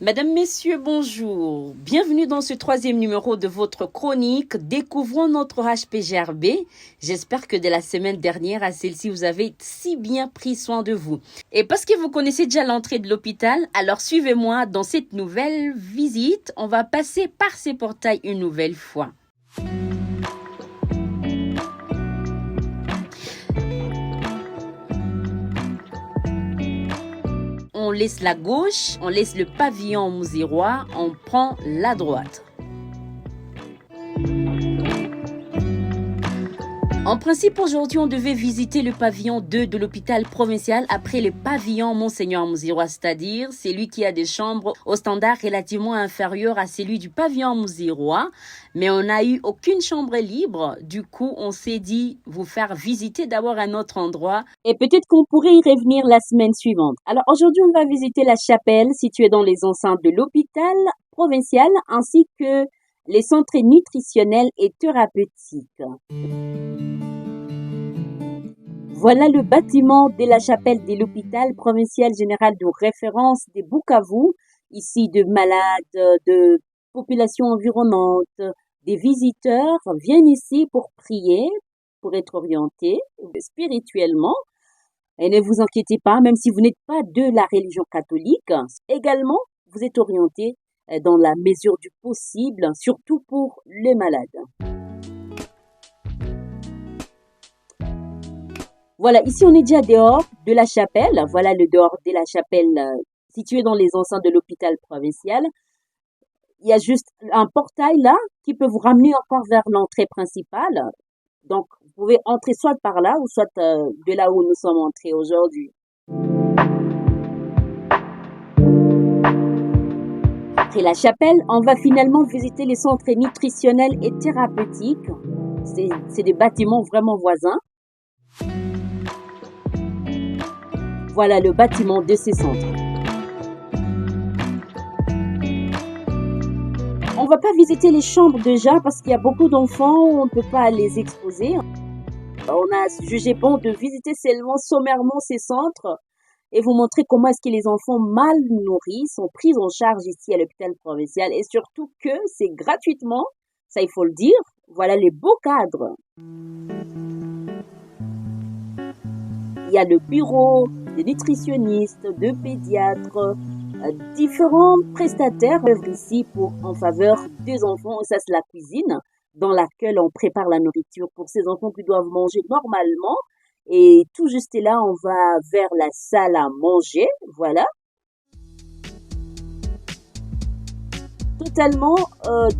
Mesdames, Messieurs, bonjour. Bienvenue dans ce troisième numéro de votre chronique Découvrons notre HPGRB. J'espère que dès la semaine dernière à celle-ci, vous avez si bien pris soin de vous. Et parce que vous connaissez déjà l'entrée de l'hôpital, alors suivez-moi dans cette nouvelle visite. On va passer par ces portails une nouvelle fois. On laisse la gauche, on laisse le pavillon mousirois, on prend la droite. En principe, aujourd'hui, on devait visiter le pavillon 2 de l'hôpital provincial après le pavillon Monseigneur Mouzirois, c'est-à-dire celui qui a des chambres au standard relativement inférieur à celui du pavillon Mouzirois. Mais on n'a eu aucune chambre libre. Du coup, on s'est dit vous faire visiter d'abord un autre endroit. Et peut-être qu'on pourrait y revenir la semaine suivante. Alors aujourd'hui, on va visiter la chapelle située dans les enceintes de l'hôpital provincial ainsi que les centres nutritionnels et thérapeutiques. Voilà le bâtiment de la chapelle de l'hôpital provincial général de référence de Bukavu, ici de malades, de populations environnantes, des visiteurs viennent ici pour prier, pour être orientés spirituellement. Et ne vous inquiétez pas, même si vous n'êtes pas de la religion catholique, également vous êtes orientés dans la mesure du possible, surtout pour les malades. Voilà, ici on est déjà dehors de la chapelle. Voilà le dehors de la chapelle située dans les enceintes de l'hôpital provincial. Il y a juste un portail là qui peut vous ramener encore vers l'entrée principale. Donc, vous pouvez entrer soit par là ou soit de là où nous sommes entrés aujourd'hui. Après la chapelle, on va finalement visiter les centres nutritionnels et thérapeutiques. C'est des bâtiments vraiment voisins. Voilà le bâtiment de ces centres. On va pas visiter les chambres déjà parce qu'il y a beaucoup d'enfants, on ne peut pas les exposer. On a jugé bon de visiter seulement sommairement ces centres et vous montrer comment est-ce que les enfants mal nourris sont pris en charge ici à l'hôpital provincial et surtout que c'est gratuitement, ça il faut le dire. Voilà les beaux cadres. Il y a le bureau de nutritionnistes, de pédiatres, différents prestataires œuvrent ici en faveur des enfants. Ça, c'est la cuisine dans laquelle on prépare la nourriture pour ces enfants qui doivent manger normalement. Et tout juste là, on va vers la salle à manger. Voilà. Totalement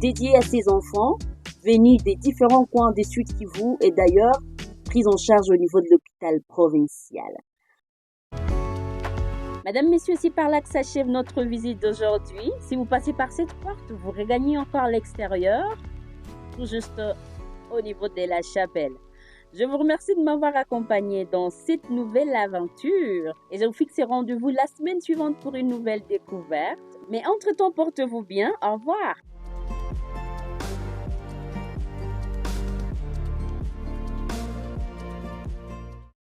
dédié à ces enfants venus des différents coins des Sud Kivu et d'ailleurs pris en charge au niveau de l'hôpital provincial. Mesdames, Messieurs, c'est par là que s'achève notre visite d'aujourd'hui. Si vous passez par cette porte, vous regagnez encore l'extérieur, tout juste au niveau de la chapelle. Je vous remercie de m'avoir accompagné dans cette nouvelle aventure et je vous fixe rendez-vous la semaine suivante pour une nouvelle découverte. Mais entre-temps, portez-vous bien. Au revoir.